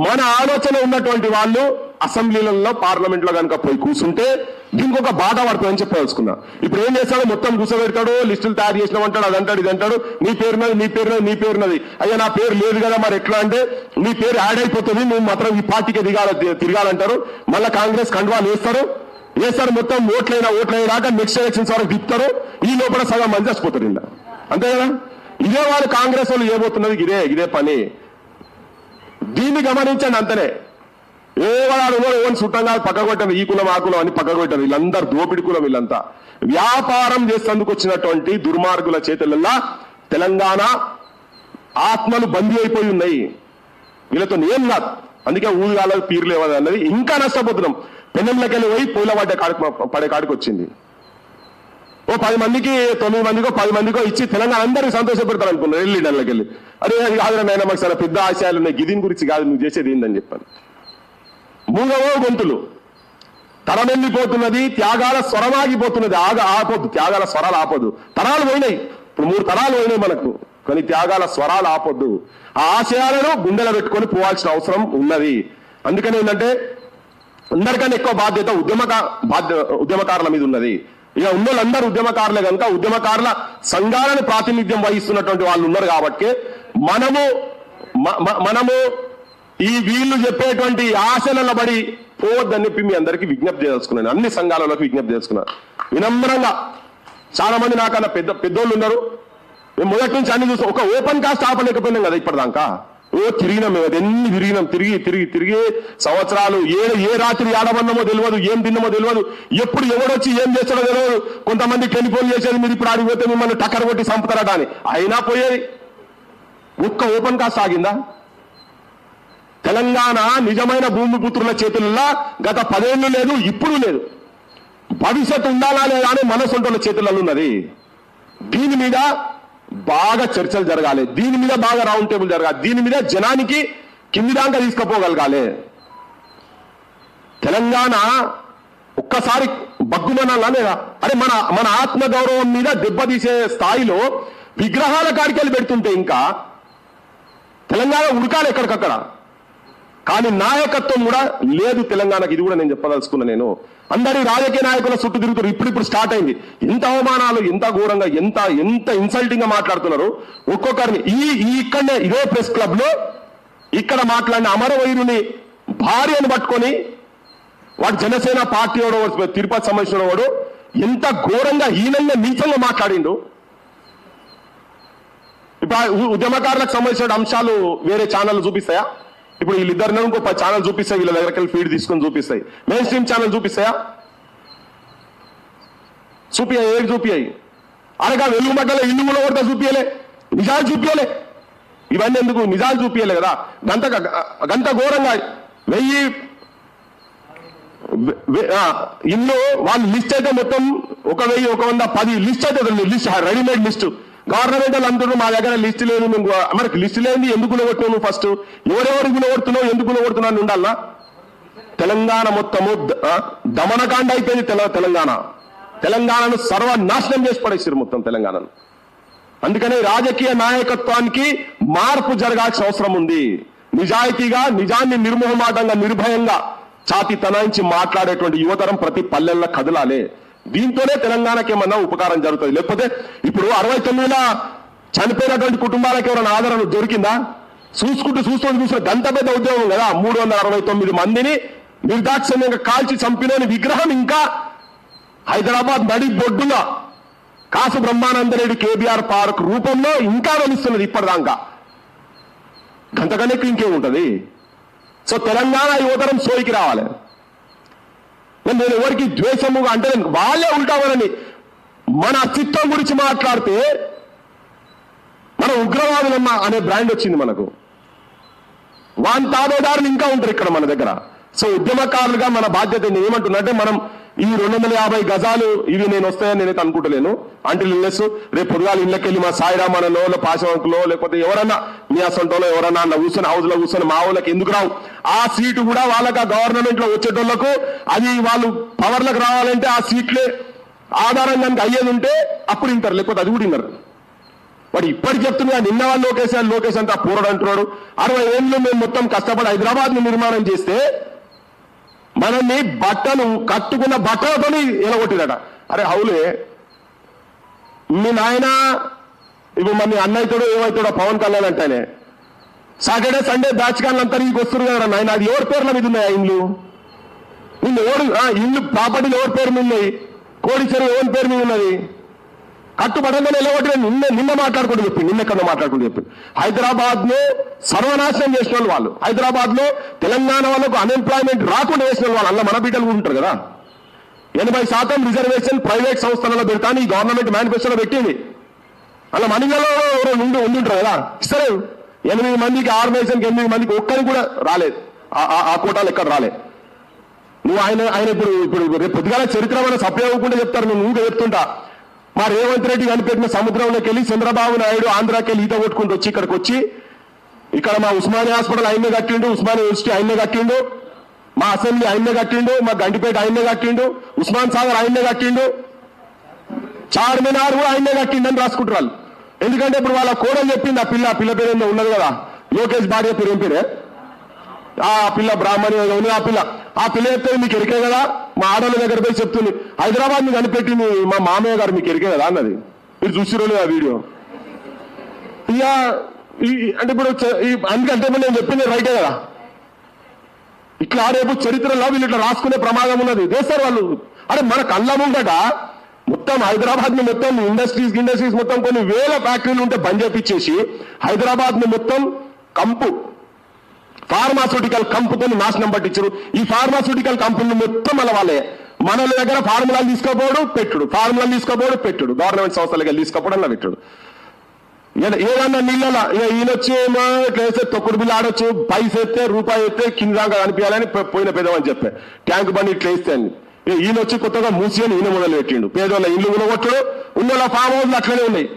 మన ఆలోచన ఉన్నటువంటి వాళ్ళు అసెంబ్లీలలో, పార్లమెంట్ లో కనుక పోయి కూర్చుంటే దీనికి ఒక బాధ పడుతుందని చెప్పదలుచుకున్నా. ఇప్పుడు ఏం చేస్తాడో మొత్తం కూర్చోబెడతాడు, లిస్టులు తయారు చేసినామంటాడు, అదంటాడు, ఇదంటాడు. నీ పేరున్నది. అయ్యా నా పేరు లేదు కదా, మరి ఎట్లా అంటే నీ పేరు యాడ్ అయిపోతుంది, నువ్వు మాత్రం ఈ పార్టీకి తిరగాలంటారు. మళ్ళీ కాంగ్రెస్ కండువాలు వేస్తారు, మొత్తం ఓట్లైనాక నెక్స్ట్ ఎలక్షన్స్ వరకు తిప్పుతారు. ఈ లోపల సగం మంది చచ్చిపోతారు ఇలా, అంతే కదా? ఇదే వాళ్ళు కాంగ్రెస్ వాళ్ళు ఏబోతున్నది ఇదే పని. దీన్ని గమనించండి అంతనే. ఓన్ చుట్టంగా పక్కగొట్టారు, ఈ కులం ఆ కులం అని పక్కగొట్టారు. వీళ్ళందరూ దోపిడి కులం. వీళ్ళంతా వ్యాపారం చేసేందుకు వచ్చినటువంటి దుర్మార్గుల చేతులల్లా తెలంగాణ ఆత్మలు బందీ అయిపోయి ఉన్నాయి. వీళ్ళతో ఏం కాదు. అందుకే ఊరుగాల పీర్లు లేవదు అన్నది. ఇంకా నష్టపోతున్నాం. పెన్నెంలోకి వెళ్ళి పోయి పూల పడే కాడికి వచ్చింది. ఓ 10 మందికి 9 మందికో 10 మందికో ఇచ్చి తెలంగాణ అందరికీ సంతోషపెడతారు అనుకున్నారు. వెళ్ళి నెలకి వెళ్ళి అరే అది కాదు నాయన, మాకు చాలా పెద్ద ఆశయాలు ఉన్నాయి, గిదిని గురించి కాదు నువ్వు చేసేది ఏందని చెప్పాను. మూగవో గొంతులు తరమెల్లిపోతున్నది, త్యాగాల స్వరమాగిపోతున్నది. ఆపొద్దు, త్యాగాల స్వరాలు ఆపొద్దు. తరాలు పోయినాయి, ఇప్పుడు 3 తరాలు పోయినాయి మనకు, కానీ త్యాగాల స్వరాలు ఆపొద్దు. ఆ ఆశయాలను గుండెలో పెట్టుకొని పోవాల్సిన అవసరం ఉన్నది. అందుకని ఏంటంటే అందరికన్నా ఎక్కువ బాధ్యత ఉద్యమకారుల మీద ఉన్నది. ఇక ఉన్నోళ్ళందరూ ఉద్యమకారులే కనుక ఉద్యమకారుల సంఘాలను ప్రాతినిధ్యం వహిస్తున్నటువంటి వాళ్ళు ఉన్నారు కాబట్టి మనము ఈ వీళ్ళు చెప్పేటువంటి ఆశలలో పడి పోవద్దని చెప్పి మీ అందరికీ విజ్ఞప్తి చేసుకున్నాను. అన్ని సంఘాలలోకి విజ్ఞప్తి చేసుకున్నాను వినమ్రంగా. చాలా మంది నాకన్నా పెద్దోళ్ళు ఉన్నారు. మేము మొదటి నుంచి అన్ని చూస్తాం. ఒక ఓపెన్ కాస్ట్ ఆపలేకపోయినాం కదా ఇప్పటిదాకా. తిరిగినాం మేము, అదెన్ని తిరిగినాం, తిరిగి సంవత్సరాలు ఏ రాత్రి ఆడమన్నామో తెలియదు, ఏం తిన్నామో తెలియదు, ఎప్పుడు ఎవడొచ్చి ఏం చేస్తాడో తెలియదు. కొంతమంది టెలిఫోన్ చేసేది మీరు ఇప్పుడు ఆడిపోతే మిమ్మల్ని టక్కర కొట్టి చంపుతారట అని, అయినా పోయేది. ఒక్క ఓపెన్ కాస్ట్ ఆగిందా? తెలంగాణ నిజమైన భూమిపుత్రుల చేతుల్లో గత 10 ఏళ్ళు లేదు, ఇప్పుడు లేదు. భవిష్యత్తు ఉండాలా లేదా అని మనసొంటున్న చేతులలో ఉన్నది. దీని మీద బాగా చర్చలు జరగాలి, దీని మీద బాగా రౌండ్ టేబుల్ జరగాలి, దీని మీద జనానికి కింది దాకా తీసుకుపోగలగాలి. తెలంగాణ ఒక్కసారి బగ్గుమనాలా లేదా? అరే మన ఆత్మగౌరవం మీద దెబ్బతీసే స్థాయిలో విగ్రహాల కాడికెళ్ళి పెడుతుంటే ఇంకా తెలంగాణ ఉడకాలి ఎక్కడికక్కడ. కానీ నాయకత్వం కూడా లేదు తెలంగాణకి. ఇది కూడా నేను చెప్పదలుచుకున్నా. నేను అందరి రాజకీయ నాయకుల చుట్టూ తిరుగుతారు. ఇప్పుడు స్టార్ట్ అయింది. ఎంత అవమానాలు, ఎంత ఘోరంగా, ఎంత ఇన్సల్టింగ్ గా మాట్లాడుతున్నారు ఒక్కొక్కరిని. ఇక్కడనే ఇదే ప్రెస్ క్లబ్ లో ఇక్కడ మాట్లాడిన అమరవీరుని భార్యను పట్టుకొని వాడు జనసేన పార్టీ వాడు, తిరుపతి సంబంధించిన వాడు ఎంత ఘోరంగా హీనంగా నీచంగా మాట్లాడిండు. ఇప్పుడు ఉద్యమకారులకు సంబంధించిన అంశాలు వేరే ఛానల్ చూపిస్తాయా? ఇప్పుడు వీళ్ళిద్దరిని ఇంకో 10 ఛానల్ చూపిస్తాయి, వీళ్ళ దగ్గరికి వెళ్ళి ఫీడ్ తీసుకొని చూపిస్తాయి. మెయిన్ స్ట్రీమ్ ఛానల్ చూపిస్తాయా? చూపియాయి, ఏడు చూపియాయి. అనగా వెలుగు మడ్డలో ఇల్లు కూడా కొడతా చూపియలే, నిజాలు చూపియలే. ఇవన్నీ ఎందుకు? నిజాలు చూపియలే కదా. గంట ఘోరంగా 1000 ఇల్లు వాళ్ళు లిస్ట్ అయితే మొత్తం 1000, 100, 10 లిస్ట్ అయితే లిస్ట్, రెడీమేడ్ లిస్ట్. గవర్నమెంట్ వాళ్ళు అంటున్నారు మా దగ్గర లిస్ట్ లేదు. మనకి లిస్ట్ లేని ఎందుకు గుణగొట్టావు నువ్వు? ఫస్ట్ ఎవరెవరు గుణగొడుతున్నావు, ఎందుకు గుణగొడుతున్నావు అని ఉండాలా? తెలంగాణ మొత్తము దమనకాండ అయిపోయింది. తెలంగాణను సర్వనాశనం చేసి పడేసారు మొత్తం తెలంగాణను. అందుకనే రాజకీయ నాయకత్వానికి మార్పు జరగాల్సిన అవసరం ఉంది. నిజాయితీగా, నిజాన్ని నిర్మోహమాటంగా, నిర్భయంగా ఛాతి తనాయించి మాట్లాడేటువంటి యువతరం ప్రతి పల్లెల్లో కదలాలే. దీంతోనే తెలంగాణకి ఏమన్నా ఉపకారం జరుగుతుంది. లేకపోతే ఇప్పుడు 69లో చనిపోయినటువంటి కుటుంబాలకు ఎవరైనా ఆదరణ దొరికిందా? చూస్తున్న గంట పెద్ద ఉద్యోగం కదా. 369 మందిని నిర్దాక్షిణ్యంగా కాల్చి చంపినని విగ్రహం ఇంకా హైదరాబాద్ నడి బొడ్డున కాసు బ్రహ్మానందరెడ్డి కేబీఆర్ పార్క్ రూపంలో ఇంకా వెలుస్తున్నది ఇప్పటిదాకా. గంటకనే ఇంకేముంటది? సో తెలంగాణ యువతరం సోయికి రావాలి. నేను ఎవరికి ద్వేషముగా అంటే వాళ్ళే ఉంటామని మన అస్తిత్వం గురించి మాట్లాడితే మన ఉగ్రవాదులమ్మ అనే బ్రాండ్ వచ్చింది మనకు. వాన్ తాబేదారులు ఇంకా ఉంటారు ఇక్కడ మన దగ్గర. సో ఉద్యమకారులుగా మన బాధ్యత ఏమంటున్నంటే, మనం ఈ 250 గజాలు ఇవి నేను వస్తాయని నేనైతే అనుకుంటలేను. అంటిల్ ఇల్లెస్ రేపు పొద్దుగాలు ఇళ్ళకెళ్ళి మా సాయిరామణలో పాశవంకులో లేకపోతే ఎవరన్నా మీ అసంటోలో ఎవరన్నా అన్న కూర్చొని హౌస్ లో కూర్చొని మా ఊళ్ళకి ఎందుకు రావు? ఆ సీటు కూడా వాళ్ళకి ఆ గవర్నమెంట్ లో వచ్చేటోళ్లకు అది వాళ్ళు పవర్లకు రావాలంటే ఆ సీట్లే ఆధారం కనుక అయ్యేది ఉంటే అప్పుడు వింటారు, లేకపోతే అది కూడా విన్నారు. వాడు ఇప్పటికి చెప్తున్నా నిన్న వాళ్ళు లోకేష్ అంతా పూరడు అంటున్నాడు. 60 ఏళ్ళు మేము మొత్తం కష్టపడి హైదరాబాద్ ని నిర్మాణం చేస్తే మనల్ని బట్టలు కట్టుకున్న బట్టలతో ఎలగొట్టిదట. అరే హౌలే మీ నాయన ఇప్పుడు మన అన్నయ్యతోడో ఏమవుతాడో పవన్ కళ్యాణ్ అంటేనే సాటర్డే సండే బ్యాచ్ కాళ్ళంతా నీకు వస్తున్నారు కదా నాయన. అది ఎవరి పేర్ల మీద ఉన్నాయి ఆ ఇండ్లు? నిన్ను ఎవరు ఇల్లు ప్రాపర్టీలు ఎవరి పేరు మీద ఉన్నాయి? కోడిచెరువు ఎవరి పేరు మీద ఉన్నది? కట్టుబడంగానే ఎలగొట్టిన నిన్న మాట్లాడుకుంటూ చెప్పి నిన్నెక్కడ మాట్లాడుకుంటూ చెప్పి హైదరాబాద్ లో సర్వనాశనం చేసిన వాళ్ళు, హైదరాబాద్ లో తెలంగాణ వాళ్ళకు అన్ఎంప్లాయ్మెంట్ రాకుండా చేసిన వాళ్ళు అలా మన బిడ్డలు ఉంటారు కదా. 80% రిజర్వేషన్ ప్రైవేట్ సంస్థలలో పెడతాను ఈ గవర్నమెంట్ మేనిఫెస్టోలో పెట్టింది. అలా మనలో ఉండుంటారు కదా. ఇస్తారు 8 మందికి ఆర్గనైజేషన్కి 8 మందికి ఒక్కరికి కూడా రాలేదు ఆ కోటాలు ఎక్కడ రాలేదు. నువ్వు ఆయన ఇప్పుడు రేపు పొద్దుగాల చరిత్ర మన సప్లై అవ్వకుండా చెప్తారు. నువ్వు ఊగా చెప్తుంటా మా రేవంత్ రెడ్డి కనిపెట్టిన సముద్రంలోకి వెళ్ళి చంద్రబాబు నాయుడు ఆంధ్రాకి వెళ్ళి ఈత కొట్టుకుంటూ వచ్చి ఇక్కడికి వచ్చి ఇక్కడ మా ఉస్మానియా హాస్పిటల్ ఆయన్నే కట్టిండు, ఉస్మానియా యూనివర్సిటీ ఆయన్నే కట్టిండు, మా అసెంబ్లీ ఆయన్నే కట్టిండు, మా గంటిపేట ఆయన్నే కట్టిండు, ఉస్మాన్ సాగర్ ఆయన్నే కట్టిండు, చార్మినార్ కూడా ఆయన్నే కట్టిండు అని రాసుకుంటారు. ఎందుకంటే ఇప్పుడు వాళ్ళ కోడలు చెప్పింది ఆ పిల్ల పేరు ఏందో ఉన్నది కదా, లోకేష్ భార్య పేరు ఏం పేరే? ఆ పిల్ల బ్రాహ్మణి ఉంది. ఆ పిల్ల చెప్తే మీకు ఎరికే కదా. మా ఆడోళ్ళ దగ్గర పోయి చెప్తుంది హైదరాబాద్ ని కనిపెట్టింది మా మామయ్య గారు మీకు ఎరికే కదా అన్నది. మీరు చూసిరోలేదు ఆ వీడియో? ఇక అంటే ఇప్పుడు అందుకంటే నేను చెప్పింది రైటే కదా. ఇట్లా రేపు చరిత్రలో వీళ్ళు ఇట్లా రాసుకునే ప్రమాదం ఉన్నది. చేస్తారు వాళ్ళు. అరే మన కళ్ళ ముందట మొత్తం హైదరాబాద్ ని మొత్తం ఇండస్ట్రీస్ మొత్తం కొన్ని వేల ఫ్యాక్టరీలు ఉంటే బంద్ చేపించేసి హైదరాబాద్ ని మొత్తం కంపు, ఫార్మాస్యూటికల్ కంపుతో నాశనం పట్టించారు. ఈ ఫార్మాస్యూటికల్ కంపెనీలు మొత్తం వాళ్ళే. మన దగ్గర ఫార్ములాలు తీసుకోపోవడం పెట్టుడు, ఫార్ములాలు తీసుకోపోవడం పెట్టుడు, గవర్నమెంట్ సంస్థలకి తీసుకోపోవడం అలా పెట్టుడు. ఏదన్నా నీళ్ళ ఈయనొచ్చి ఇట్లా వేస్తే తొక్కుడు బిల్లు ఆడొచ్చు, పైస ఎత్తే రూపాయి ఎత్తే కింద దాకా కనిపించాలని పోయిన పెదవని చెప్పే ట్యాంక్ బండి ఇట్లా వేస్తే అని ఈయనొచ్చి కొత్తగా మూసి అని ఈయన మొదలు పెట్టిండు. పేదోళ్ళ ఇల్లు కొనగొట్టడు, ఉన్న ఫామ్ హౌస్లు అట్లనే ఉన్నాయి.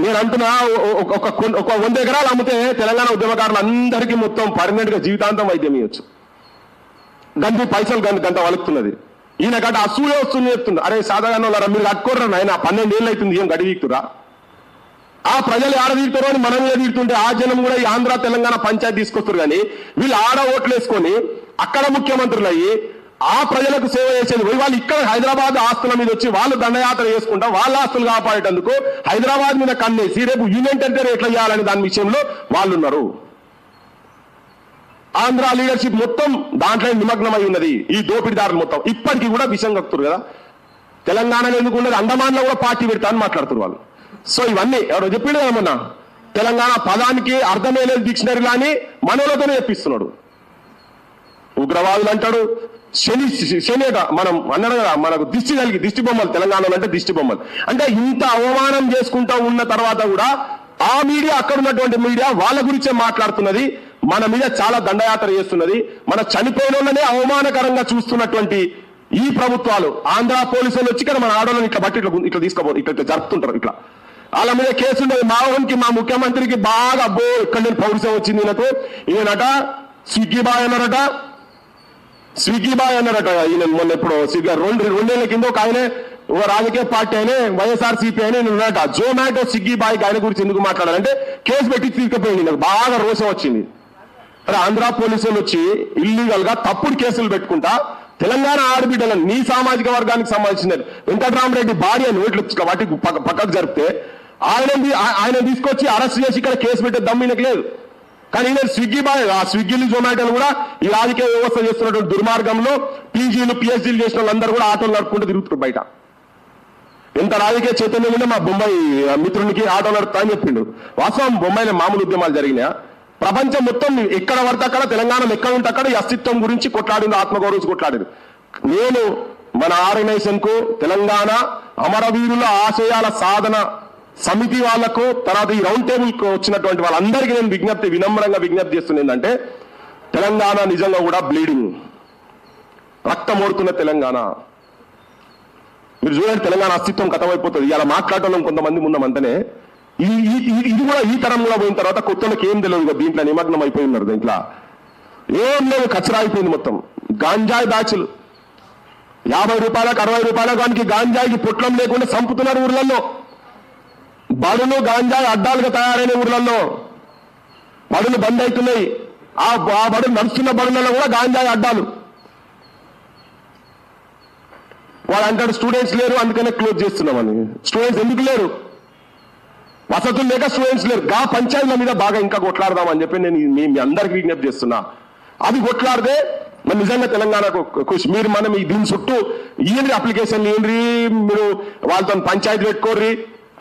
నేను అంటున్నా ఒక 100 ఎకరాలు అమ్మితే తెలంగాణ ఉద్యమకారులు అందరికీ మొత్తం పర్మనెంట్ గా జీవితాంతం వైద్యం ఇవ్వచ్చు. గంటి పైసలు గంట వలుకుతున్నది. ఈయన గంట అసూయ వస్తుంది చెప్తుంది. అరే సాధారణ వాళ్ళ మీరు కట్టుకోర్రా ఆయన 12 ఏళ్ళు అవుతుంది, ఏం గడి తీరుతురా? ఆ ప్రజలు ఆడ తీరుతారో అని మన మీద తీరుతుంటే ఆ జనం కూడా ఈ ఆంధ్ర తెలంగాణ పంచాయతీ తీసుకొస్తారు. కానీ వీళ్ళు ఆడ ఓట్లు వేసుకొని అక్కడ ముఖ్యమంత్రులు అయ్యి ఆ ప్రజలకు సేవ చేసేది పోయి వాళ్ళు ఇక్కడ హైదరాబాద్ ఆస్తుల మీద వచ్చి వాళ్ళు దండయాత్ర చేసుకుంటా వాళ్ళ ఆస్తులు కాపాడేటందుకు హైదరాబాద్ మీద కన్నేసి రేపు యూనియన్ టెరిటరీ ఎట్లా చేయాలని దాని విషయంలో వాళ్ళు ఉన్నారు. ఆంధ్ర లీడర్షిప్ మొత్తం దాంట్లో నిమగ్నమై ఉన్నది. ఈ దోపిడీదారులు మొత్తం ఇప్పటికీ కూడా విషయం కక్కుతారు కదా. తెలంగాణలో ఎందుకు ఉన్నది, అండమాన్లో కూడా పార్టీ పెడతా అని మాట్లాడుతున్నారు వాళ్ళు. సో ఇవన్నీ ఎవరో చెప్పిండు కదా మొన్న, తెలంగాణ పదానికి అర్థమే లేదు డిక్షనరీలో అని మనోళ్ళతోనే చెప్పిస్తున్నాడు. ఉగ్రవాదులు అంటాడు, శని మనం అన్నాడు కదా, మనకు దిష్టి బొమ్మలు తెలంగాణలో అంటే దిష్టి బొమ్మలు. అంటే ఇంత అవమానం చేసుకుంటూ ఉన్న తర్వాత కూడా ఆ మీడియా, అక్కడ ఉన్నటువంటి మీడియా వాళ్ళ గురించే మాట్లాడుతున్నది, మన మీద చాలా దండయాత్ర చేస్తున్నది, మన చనిపోయిన వాళ్ళనే అవమానకరంగా చూస్తున్నటువంటి ఈ ప్రభుత్వాలు. ఆంధ్ర పోలీసులు వచ్చి ఇక్కడ మన ఆడవాళ్ళని ఇట్లా బట్టి ఇట్లా తీసుకోబోదు, ఇట్లా జరుపుతుంటారు. ఇట్లా వాళ్ళ మీద కేసు ఉండేది. మావోన్కి మా ముఖ్యమంత్రికి బాగా అబ్బో ఇక్కడ నేను పౌరుషం వచ్చింది ఈయనకు. ఈయనట స్విగ్గీ బాయ్ అన్నారట. ఈయన మొన్న ఇప్పుడు రెండేళ్ల కింద ఒక ఆయన ఒక రాజకీయ పార్టీ అయినా వైఎస్ఆర్సీపీ అయినా ఉన్నట జొమాటో స్విగ్గీ బాయ్ ఆయన గురించి ఎందుకు మాట్లాడాలంటే కేసు పెట్టి తీసుకుపోయింది. నాకు బాగా రోషం వచ్చింది. అరే ఆంధ్ర పోలీసులు వచ్చి ఇల్లీగల్ గా తప్పుడు కేసులు పెట్టుకుంటా తెలంగాణ ఆడబిడ్డలను నీ సామాజిక వర్గానికి సంబంధించిన వెంకటరామరెడ్డి భార్యను ఇట్లా వాటికి పక్కకు జరిపితే ఆయన తీసుకొచ్చి అరెస్ట్ చేసి ఇక్కడ కేసు పెట్టే దమ్మినకు లేదు. కానీ ఈయన స్విగ్గీ బాయ్, ఆ స్విగ్గీలు జొమాటోలు కూడా ఈ రాజకీయ వ్యవస్థ చేస్తున్నటువంటి దుర్మార్గంలో పీజీలు పిహెచ్డీలు చేసిన వాళ్ళందరూ కూడా ఆటోలు నడుపుకుంటూ తిరుగుతారు బయట. ఎంత రాజకీయ చైతన్యం ఉంటే మా బొంబాయి మిత్రునికి ఆటో నడుపుతా అని చెప్పిండు. వాస్తవం బొంబాయిలో మామూలు ఉద్యమాలు జరిగినాయా? ప్రపంచం మొత్తం ఎక్కడ పడితే అక్కడ తెలంగాణ ఎక్కడ ఉంటే అక్కడ ఈ అస్తిత్వం గురించి కొట్లాడింది, ఆత్మగౌరవం కొట్లాడింది. నేను మన ఆర్గనైజేషన్ కు తెలంగాణ అమరవీరుల ఆశయాల సాధన సమితి వాళ్లకు తర్వాత ఈ రౌండ్ టేబుల్ కు వచ్చినటువంటి వాళ్ళందరికీ నేను వినమ్రంగా విజ్ఞప్తి చేస్తుంది ఏంటంటే తెలంగాణ నిజంగా కూడా బ్లీడింగ్, రక్తం ఓడుతున్న తెలంగాణ. మీరు చూడండి తెలంగాణ అస్తిత్వం కథమైపోతుంది. ఇలా మాట్లాడటం కొంతమంది ఉన్నామంటేనే ఇది కూడా ఈ తరం కూడా పోయిన తర్వాత కొత్తలకు ఏం తెలియదు, దీంట్లో నిమగ్నం అయిపోయి ఉన్నారు. దీంట్లో ఏం లేదు, కచరా అయిపోయింది మొత్తం. గాంజాయి బ్యాచ్లు 50 రూపాయలకు 60 రూపాయలకు దానికి గాంజాయికి పొట్లం లేకుండా చంపుతున్నారు ఊర్లలో. బడులు గాంజాయి అడ్డాలుగా తయారైన ఊర్లలో బడులు బంద్ అవుతున్నాయి. ఆ బడులు నడుస్తున్న బడులలో కూడా గాంజాయి అడ్డాలు. వాడు అంటాడు స్టూడెంట్స్ లేరు అందుకనే క్లోజ్ చేస్తున్నామని. స్టూడెంట్స్ ఎందుకు లేరు? వసతులు లేక స్టూడెంట్స్ లేరు. గా పంచాయతీల మీద బాగా ఇంకా కొట్లాడదామని చెప్పి నేను మీ అందరికి విజ్ఞప్తి చేస్తున్నా. అది కొట్లాడితే మరి నిజంగా తెలంగాణకు ఖుషి. మీరు మనం దీని చుట్టూ ఏంటి అప్లికేషన్లు ఏంటి, మీరు వాళ్ళతో పంచాయతీ పెట్టుకోర్రి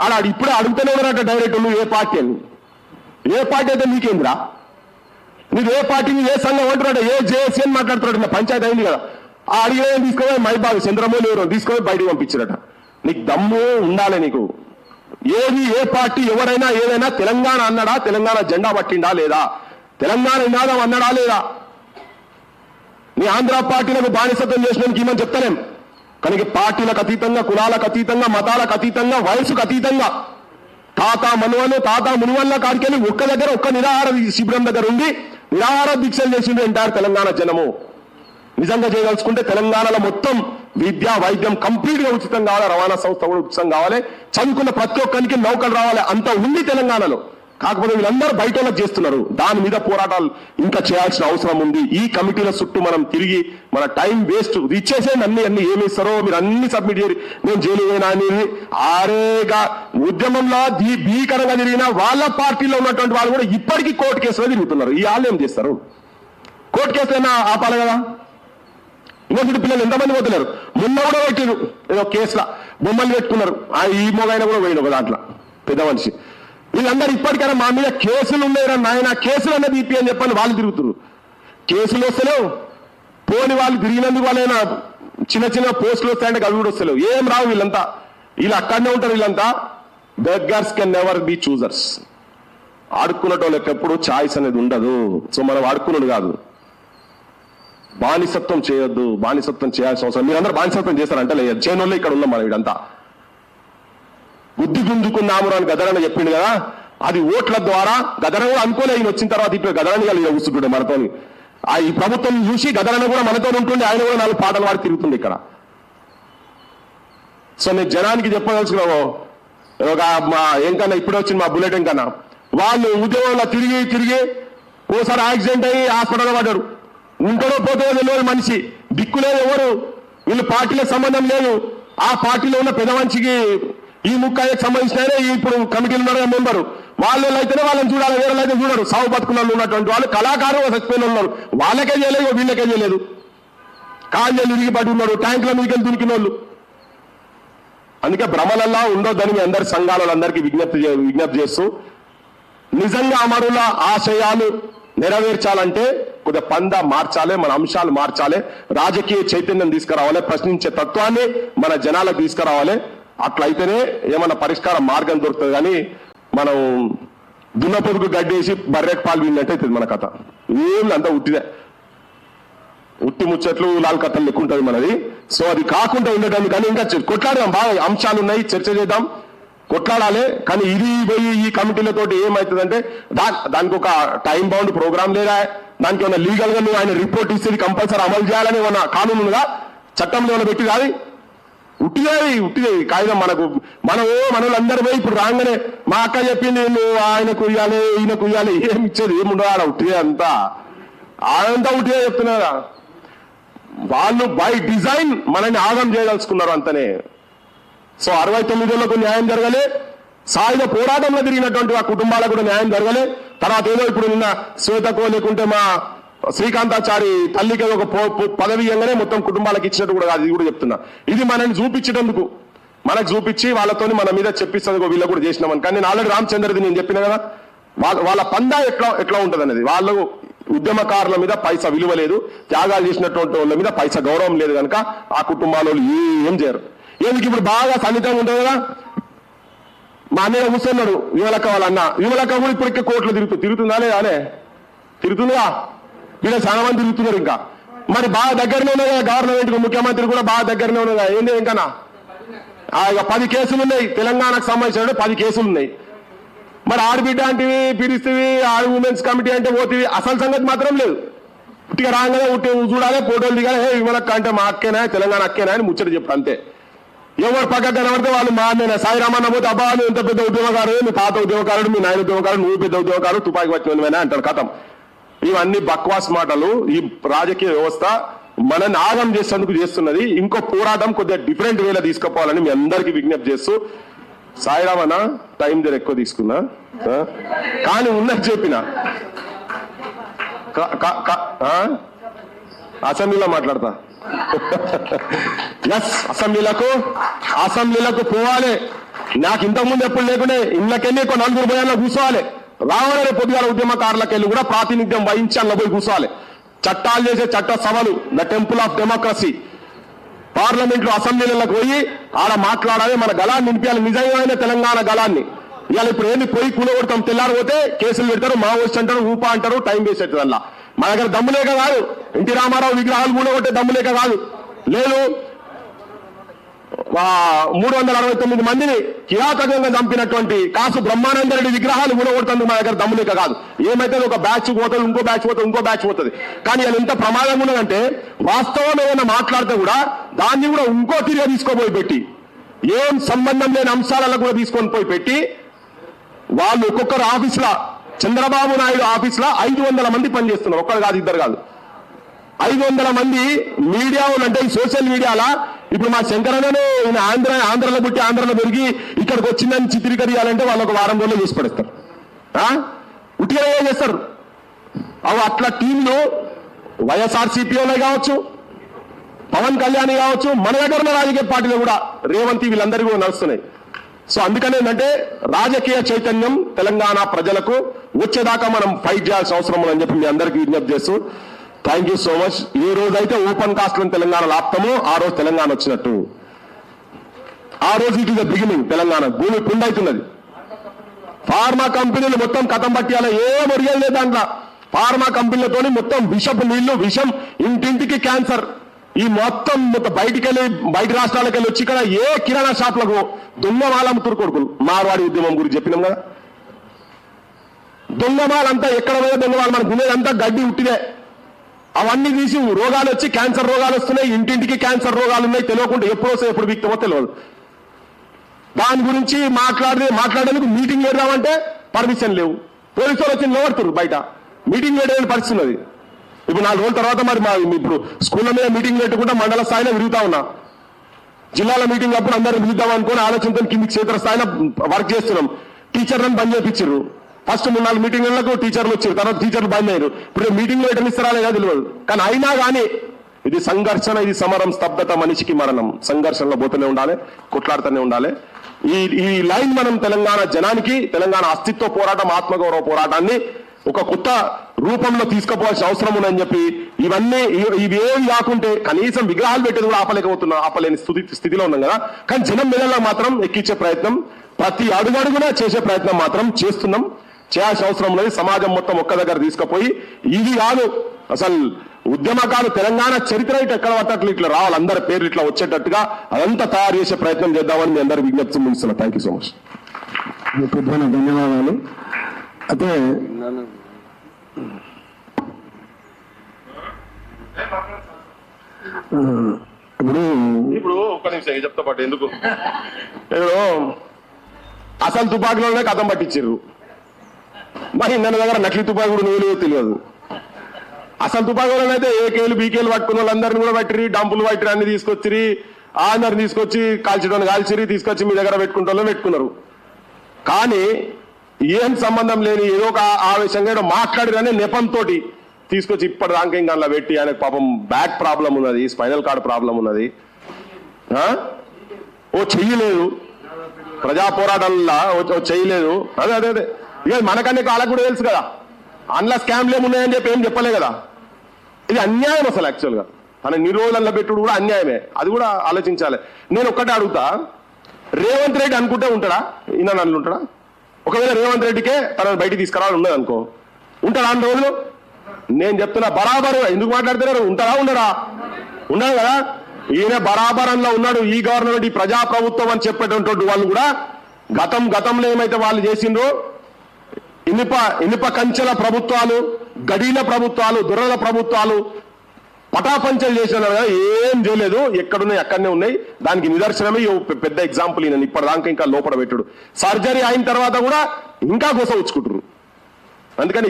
అలా ఇప్పుడే అడుగుతూనే ఉన్నారట డైరెక్ట్. నువ్వు ఏ పార్టీ అని, ఏ పార్టీ అయితే నీకేంద్రా, నీకు ఏ పార్టీని ఏ సంఘం అంటున్నాడు, ఏ జేఏసీ అని మాట్లాడుతున్నాడు. నా పంచాయతీ అయింది కదా, ఆ అడిగిన తీసుకొని మైబాబు చంద్రమౌళి ఎవరో తీసుకొని బయటకు పంపించారట. నీకు దమ్ము ఉండాలి నీకు. ఏది ఏ పార్టీ ఎవరైనా ఏదైనా తెలంగాణ అన్నాడా, తెలంగాణ జెండా పట్టిండా లేదా, తెలంగాణ నినాదం అన్నాడా లేదా? నీ ఆంధ్ర పార్టీలకు బానిసత్వం చేసినందుకు ఏమని చెప్తలేం. కానీ పార్టీలకు అతీతంగా, కులాలకు అతీతంగా, మతాలకు అతీతంగా, వయసుకు అతీతంగా తాత మునువల్ల కాడికెళ్ళి ఒక్క దగ్గర ఒక్క నిరాహార శిబిరం దగ్గర ఉండి నిరాహార దీక్షలు చేసిండు ఎంటైర్ తెలంగాణ జనము. నిజంగా చేయదలుచుకుంటే తెలంగాణలో మొత్తం విద్య వైద్యం కంప్లీట్ గా ఉచితం కావాలి, రవాణా సంస్థ కూడా ఉచితం కావాలి, చదువుకున్న ప్రతి ఒక్కరికి నౌకలు రావాలి, అంత ఉంది తెలంగాణలో. కాకపోతే వీళ్ళందరూ బయట చేస్తున్నారు. దాని మీద పోరాటాలు ఇంకా చేయాల్సిన అవసరం ఉంది. ఈ కమిటీల చుట్టూ మనం తిరిగి మన టైం వేస్ట్ ఇచ్చేసేయండి. అన్ని ఏమి ఇస్తారో మీరు అన్ని సబ్మిట్ చేయరు. నేను జైలు పోయినా అనేది ఆరేగా ఉద్యమంలో భీకరంగా తిరిగిన వాళ్ళ పార్టీలో ఉన్నటువంటి వాళ్ళు కూడా ఇప్పటికీ కోర్టు కేసులో తిరుగుతున్నారు. ఈ వాళ్ళు ఏం చేస్తారు? కోర్టు కేసులైనా ఆపాలి కదా. యూనివర్సిటీ పిల్లలు ఎంతమంది పోతున్నారు? మొన్న కూడా పెట్టారు ఏదో కేసులో బొమ్మలు పెట్టుకున్నారు. ఈ మొగైనా కూడా పోయిన ఒక దాంట్లో పెద్ద మనిషి వీళ్ళందరూ ఇప్పటికైనా మా మీద కేసులు ఉన్నాయరా నాయన, కేసులు అన్నది ఇప్పి అని చెప్పని వాళ్ళు తిరుగుతున్నారు. కేసులు వస్తలేవు, పోని వాళ్ళు తిరిగినందుకు వాళ్ళైనా చిన్న చిన్న పోస్టులు వస్తాయంటే అవి కూడా వస్తలేవు. ఏం రావు వీళ్ళంతా, వీళ్ళు అక్కడనే ఉంటారు. వీళ్ళంతా beggars can never be choosers. ఆడుకున్నటోళ్ళకి ఎప్పుడు ఛాయిస్ అనేది ఉండదు. సో మనం ఆడుకున్నాడు కాదు, బానిసత్వం చేయొద్దు, బానిసత్వం చేయాల్సిన అవసరం. మీరందరూ బానిసత్వం చేస్తారంటే లేదు, చేయనోళ్ళే ఇక్కడ ఉన్నాం మనం. వీడంతా బుద్ధి గుంజుకున్నాము అని గదరని చెప్పిండు కదా, అది ఓట్ల ద్వారా గదర కూడా అనుకోలే. ఈయన వచ్చిన తర్వాత ఇప్పుడు గదరని కలిగి కూర్చుంటుండే మనతో. ఈ ప్రభుత్వం చూసి గదరని కూడా మనతో ఉంటుండే, ఆయన కూడా 4 పాటలు వాడి తిరుగుతుండే ఇక్కడ. సో నేను జనానికి చెప్పదలుచుకున్నావు, ఏం కన్నా ఇప్పుడే వచ్చింది మా బుల్లెటిన్ కన్నా, వాళ్ళు ఉద్యోగంలో తిరిగి ఓసారి యాక్సిడెంట్ అయ్యి హాస్పిటల్లో పడ్డాడు. ఉంటాడో పోతాడో తెలియదు మనిషి, దిక్కులేదు ఎవరు, వీళ్ళు పార్టీలకు సంబంధం లేదు. ఆ పార్టీలో ఉన్న పెద్ద మనిషికి ఈ ముక్కాయకు సంబంధించిన ఇప్పుడు కమిటీలు ఉన్నారు మెంబరు, వాళ్ళు అయితేనే వాళ్ళని చూడాలి, వేరే అయితే చూడరు. సాగు బతుకున్న ఉన్నటువంటి వాళ్ళు కళాకారులు చచ్చిపోయిన ఉన్నారు, వాళ్ళకే చేయలేదు, వీళ్ళకే చేయలేదు. కాళ్ళు ఇరిగి పడి ఉన్నారు, ట్యాంకుల మీదకి దునికిన వాళ్ళు. అందుకే భ్రమలల్లా ఉండొద్దని మీ అందరి సంఘాలందరికీ విజ్ఞప్తి చేస్తూ, నిజంగా అమరుల ఆశయాలు నెరవేర్చాలంటే కొద్దిగా పందా మార్చాలి, మన అంశాలు మార్చాలి, రాజకీయ చైతన్యం తీసుకురావాలి, ప్రశ్నించే తత్వాన్ని మన జనాలకు తీసుకురావాలి. అట్లయితేనే ఏమన్నా పరిష్కార మార్గం దొరుకుతుంది. కానీ మనం దున్నపొదుకు గడ్డేసి బర్రెకు పాలు విన్నట్టు అవుతుంది మన కథ. ఏం అంతా ఉట్టి ముచ్చట్లు లాల్ కథలు లెక్కుంటుంది మనది. సో అది కాకుండా ఉండటం, కానీ ఇంకా కొట్లాడదాం, బాగా అంశాలు ఉన్నాయి, చర్చ చేద్దాం, కొట్లాడాలి. కానీ ఇది పోయి ఈ కమిటీలతోటి ఏమవుతుందంటే దానికి ఒక టైం బౌండ్ ప్రోగ్రామ్ లేదా, దానికి ఏమైనా లీగల్ గా నువ్వు ఆయన రిపోర్ట్ ఇస్తే కంపల్సరీ అమలు చేయాలని ఏమన్నా కానూన్ ఉందా, చట్టంలో ఏమైనా పెట్టి కాదు. ఉట్టిదేవి కాగితం. మనోళ్ళందరూ పోయి ఇప్పుడు రాగానే మా అక్క చెప్పింది నువ్వు ఆయనకు ఇయ్యాలి ఈయనకు ఇయ్యాలి, ఏమి ఇచ్చేది ఏముండదు ఆడ. ఉట్టిదే అంతా ఉట్టిదే చెప్తున్నారా. వాళ్ళు బై డిజైన్ మనల్ని ఆగం చేయదలుచుకున్నారు అంతనే. సో 69 న్యాయం జరగలే, సాయుధ పోరాటంలో తిరిగినటువంటి ఆ కుటుంబాలకు కూడా న్యాయం జరగలే. తర్వాత ఏదో ఇప్పుడు నిన్న శ్వేతకో లేకుంటే మా శ్రీకాంతాచారి తల్లికి ఒక పదవి ఇవ్వగానే మొత్తం కుటుంబాలకు ఇచ్చినట్టు కూడా కాదు. ఇది కూడా చెప్తున్నా, ఇది మనల్ని చూపించేటందుకు, మనకు చూపించి వాళ్ళతో మన మీద చెప్పిస్తుంది వీళ్ళు కూడా చేసినామని. కానీ నేను ఆల్రెడీ రామచంద్రది నేను చెప్పిన కదా, వాళ్ళ పందా ఎట్లా ఉంటుంది అనేది. వాళ్ళు ఉద్యమకారుల మీద పైసా విలువ లేదు, త్యాగాలు చేసినటువంటి వాళ్ళ మీద పైసా గౌరవం లేదు కనుక ఆ కుటుంబాల వాళ్ళు ఏం చేయరు. ఎందుకు ఇప్పుడు బాగా సన్నిహితంగా ఉంటుంది కదా, మా అన్నయ్య కూర్చున్నాడు విమలక్క వాళ్ళ అన్న, విమలక్క కూడా ఇప్పుడు కోర్టులో తిరుగుతుందా లేదా, తిరుగుతుందిగా. వీళ్ళ చాలా మంది తిరుగుతున్నారు. ఇంకా మరి బాగా దగ్గరనే ఉన్నాయి కదా, గవర్నమెంట్ ముఖ్యమంత్రి కూడా బాగా దగ్గరనే ఉన్నాయి కదా. ఏంటి ఇంకా 10 కేసులు ఉన్నాయి, తెలంగాణకు సంబంధించిన 10 కేసులు ఉన్నాయి. మరి ఆడబిడ్డ అంటివి పిలిస్తేవి, ఆడ ఉమెన్స్ కమిటీ అంటే పోతివి, అసలు సంగతి మాత్రం లేదు. ఉట్టిగా రాగానే చూడాలి, ఫోటోలు దిగాలి, విమలక్క అంటే మా అక్కేనా తెలంగాణ అక్కేనా అని ముచ్చట చెప్తా అంతే. ఎవరు పక్కకు కనబడితే వాళ్ళు మా అన్నైనా సాయిరామన్న పోతే అబ్బా నువ్వు ఎంత పెద్ద ఉద్యమకారుడు, మీ తాత ఉద్యమకారుడు, మీ నాయన ఉద్యమకారుడు, నువ్వు పెద్ద ఉద్యమకారుడు, తుపాకి వచ్చిన అంటాడు. కథం. ఇవన్నీ బక్వాస్ మాటలు. ఈ రాజకీయ వ్యవస్థ మనల్ని ఆగం చేసేందుకు చేస్తున్నది. ఇంకో పోరాటం కొద్దిగా డిఫరెంట్ వేలో తీసుకుపోవాలని మీ అందరికీ విజ్ఞప్తి చేస్తూ, సాయిరామన్న టైం దగ్గర ఎక్కువ తీసుకున్నా కానీ ఉన్నది చెప్పిన అసెంబ్లీలో మాట్లాడతా. ఎస్, అసెంబ్లీలకు పోవాలి. నాకు ఇంతకుముందు ఎప్పుడు లేకుండే ఇళ్ళకెళ్ళి 4 భయాల్లో కూర్చోవాలి. రావాలనే పొద్దుగాల ఉద్యమకారులకు వెళ్ళి కూడా ప్రాతినిధ్యం వహించి అల్ల పోయి కూర్చోవాలి. చట్టాలు చేసే చట్ట సభలు, ద టెంపుల్ ఆఫ్ డెమోక్రసీ, పార్లమెంట్లో అసెంబ్లీలకు పోయి ఆడ మాట్లాడాలి, మన గలాన్ని నింపాలి, నిజమైన తెలంగాణ గలాన్ని. ఇవాళ ఇప్పుడు ఏంది పోయి కూలగొడతాం, తెల్లారిపోతే కేసులు పెడతారు, మావోయిస్ట్ అంటారు, ఊపా అంటారు, టైం వేస్ట్ అవుతుంది. అలా మన దగ్గర దమ్ములేక కాదు, ఎన్టీ రామారావు విగ్రహాలు కూలగొట్టే దమ్ములేక కాదు, లేదు 369 మందిని కిరాతకంగా చంపినటువంటి కాసు బ్రహ్మానందరెడ్డి విగ్రహాలు కూడగొడుతుంది మన దగ్గర దమ్ములేక కాదు. ఏమైతే ఒక బ్యాచ్ పోతుంది, ఇంకో బ్యాచ్ పోతుంది. కానీ అది ఎంత ప్రమాదంగా ఉన్నదంటే వాస్తవం ఏమైనా మాట్లాడితే కూడా దాన్ని కూడా ఇంకో తిరిగి తీసుకోపోయి పెట్టి, ఏం సంబంధం లేని అంశాలలో కూడా తీసుకొని పోయి పెట్టి, వాళ్ళు ఒక్కొక్కరు ఆఫీసులో, చంద్రబాబు నాయుడు ఆఫీసులో 500 మంది పనిచేస్తున్నారు. ఒక్కరు కాదు, ఇద్దరు కాదు, 500 మంది మీడియా అంటే ఈ సోషల్ మీడియాలా. ఇప్పుడు మా శంకరన్ననే ఈయన ఆంధ్రలో పుట్టి ఆంధ్రలో పెరిగి ఇక్కడికి వచ్చిందని చిత్రీకరించాలంటే వాళ్ళు 1 వారం రోజులు చేసి పడేస్తారు, ఉట్టిగా చేస్తారు. అవి అట్లా టీంలు వైఎస్ఆర్సీపీలో కావచ్చు, పవన్ కళ్యాణ్ కావచ్చు, మన దగ్గర ఉన్న రాజకీయ పార్టీలు కూడా రేవంత్ వీళ్ళందరికీ కూడా నడుస్తున్నాయి. సో అందుకని ఏంటంటే రాజకీయ చైతన్యం తెలంగాణ ప్రజలకు వచ్చేదాకా మనం ఫైట్ చేయాల్సిన అవసరం ఉందని చెప్పి మీ అందరికీ విజ్ఞప్తి చేస్తూ థ్యాంక్ యూ సో మచ్. ఏ రోజైతే ఓపెన్ కాస్ట్లను తెలంగాణ లాప్తామో ఆ రోజు తెలంగాణ వచ్చినట్టు. ఆ రోజు it is the beginning. Telangana భూమి పుండైతున్నది. ఫార్మా కంపెనీలు మొత్తం కథం పట్టియాలి. ఏం ఒరియలేదు దాంట్లో. ఫార్మా కంపెనీలతో మొత్తం విషపు నీళ్లు, విషం, ఇంటింటికి క్యాన్సర్. ఈ మొత్తం బయట రాష్ట్రాలకు వెళ్ళి వచ్చి ఇక్కడ ఏ కిరాణా షాప్లకు దొంగమాల అమ్ముతురు కొడుకులు. మార్వాడి ఉద్యమం గురించి చెప్పినాం కదా. దొంగమాలంతా ఎక్కడ పోయే దొంగమాల, మనకు తినేదంతా గడ్డి ఉట్టిదే. అవన్నీ తీసి రోగాలు వచ్చి క్యాన్సర్ రోగాలు వస్తున్నాయి. ఇంటింటికి క్యాన్సర్ రోగాలు ఉన్నాయి. తెలియకుండా ఎప్పుడు వస్తాయి, ఎప్పుడు వీక్తామో తెలియదు. దాని గురించి మాట్లాడేందుకు మీటింగ్ పెడదామంటే పర్మిషన్ లేవు. పోలీసులు వచ్చి నిలబడుతున్నారు బయట. మీటింగ్ పెట్టే పరిస్థితి ఉన్నది. ఇప్పుడు 4 రోజుల తర్వాత మరి ఇప్పుడు స్కూళ్ళ మీద మీటింగ్ పెట్టుకుంటే మండల స్థాయిలో విరుగుతా ఉన్నా. జిల్లాల మీటింగ్ అప్పుడు అందరూ విలుద్దాం అనుకుని ఆలోచనతో కింది క్షేత్ర స్థాయిలో వర్క్ చేస్తున్నాం. టీచర్లను బంద్ చేయించారు. ఫస్ట్ 3-4 మీటింగ్లకు టీచర్లు వచ్చారు, తర్వాత టీచర్లు బంద్ అయ్యారు. ఇప్పుడు మీటింగ్లో ఎట్లా ఇస్తారా లేదా తెలియదు. కానీ అయినా కానీ ఇది సంఘర్షణ, ఇది సమరం, స్తబ్దత, మనిషికి మరణం. సంఘర్షణలో పోతూనే ఉండాలి, కొట్లాడుతూనే ఉండాలి. ఈ లైన్ మనం తెలంగాణ జనానికి, తెలంగాణ అస్తిత్వ పోరాటం, ఆత్మగౌరవ పోరాటాన్ని ఒక కొత్త రూపంలో తీసుకుపోవాల్సిన అవసరం ఉందని చెప్పి ఇవేమి కాకుంటే కనీసం విగ్రహాలు పెట్టేది కూడా ఆపలేని స్థితిలో ఉన్నాం కదా. కానీ జనం మెడల్లో మాత్రం ఎక్కించే ప్రయత్నం, ప్రతి అడుగడుగునా చేసే ప్రయత్నం మాత్రం చేస్తున్నాం. చేయాల్సిన అవసరం లేదు. సమాజం మొత్తం ఒక్క దగ్గర తీసుకుపోయి ఇది కాదు అసలు ఉద్యమకాలు తెలంగాణ చరిత్ర ఇటు ఎక్కడ పట్టట్లు ఇట్లా రావాలి, అందరి పేర్లు ఇట్లా వచ్చేటట్టుగా అదంతా తయారు చేసే ప్రయత్నం చేద్దామని మీ అందరికి విజ్ఞప్తి ముగిస్తున్నా. Thank you so much. ధన్యవాదాలు. అయితే ఇప్పుడు ఒక్క నిమిషం చెప్తా పాటు ఎందుకు ఇప్పుడు అసలు తుపాకీలోనే కథం పట్టించారు. మరి ನನ್ನ దగ్గర నకిలీ తుపాకీ కూడా నువ్వు తెలియదు. అసలు తుపాకీలోనైతే ఏకేలు బీకేలు పట్టుకున్న వాళ్ళందరినీ కూడా పట్టిరి, డంపులు పట్టిరి, అన్ని తీసుకొచ్చిరి, అందరిని తీసుకొచ్చి కాల్చడానికి కాల్చిరి, తీసుకొచ్చి మీ దగ్గర పెట్టుకున్నారు. కానీ ఏం సంబంధం లేని ఏదో ఒక ఆవేశంగా ఏదో మాట్లాడిరనే నెపంతో తీసుకొచ్చి ఇప్పటిదాకా ఇంకా అలా పెట్టి ఆయనకు పాపం బ్యాక్ ప్రాబ్లం ఉన్నది, స్పైనల్ కార్డ్ ప్రాబ్లం ఉన్నది, ఓ చెయ్యలేదు, ప్రజా పోరాటంలో ఓ చెయ్యలేదు. అదే ఇక మనకన్నీ వాళ్ళకు కూడా తెలుసు కదా. అందులో స్కామ్లు ఏమున్నాయని చెప్పి ఏం చెప్పలే కదా. ఇది అన్యాయం అసలు. యాక్చువల్గా తన నిరోధంలో పెట్టుడు కూడా అన్యాయమే. అది కూడా ఆలోచించాలి. నేను ఒక్కటే అడుగుతా, రేవంత్ రెడ్డి అనుకుంటే ఉంటాడా? ఈయన నన్ను ఉంటాడా? ఒకవేళ రేవంత్ రెడ్డికే తనను బయటికి తీసుకురావాలి ఉన్నది అనుకో, ఉంటాడా అన్ని రోజులు? నేను చెప్తున్నా బరాబరు. ఎందుకు మాట్లాడుతున్నారు? ఉంటారా ఉండడా? ఉండదు కదా. ఈయన బరాబరంలో ఉన్నాడు. ఈ గవర్నమెంట్, ఈ ప్రజాప్రభుత్వం అని చెప్పేటటువంటి వాళ్ళు కూడా గతంలో ఏమైతే వాళ్ళు చేసిండ్రో, ఇనుప కంచెల ప్రభుత్వాలు, గడీల ప్రభుత్వాలు, దొరల ప్రభుత్వాలు పటాపంచలు చేసిన ఏం చేయలేదు. ఎక్కడున్నాయి అక్కడనే ఉన్నాయి. దానికి నిదర్శనమే పెద్ద ఎగ్జాంపుల్ ఈయన. ఇప్పటిదాకా ఇంకా లోపల పెట్టుడు. సర్జరీ అయిన తర్వాత కూడా ఇంకా గోసవుచ్చుకుంటారు. అందుకని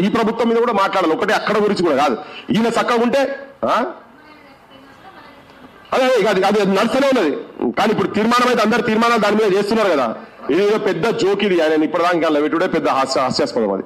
ఈ ప్రభుత్వం మీద కూడా మాట్లాడాలి. ఒకటే అక్కడ గురించి కూడా కాదు. ఈయన చక్కగా ఉంటే అదే అది నడుస్తూనే ఉన్నది. కానీ ఇప్పుడు తీర్మానం అయితే అందరు తీర్మానాలు దాని మీద చేస్తున్నారు కదా. ఇది పెద్ద జోక్. ఇది ఆయన ఇప్పటిదాకా పెట్టుడే పెద్ద హాస్యాస్పదం అది.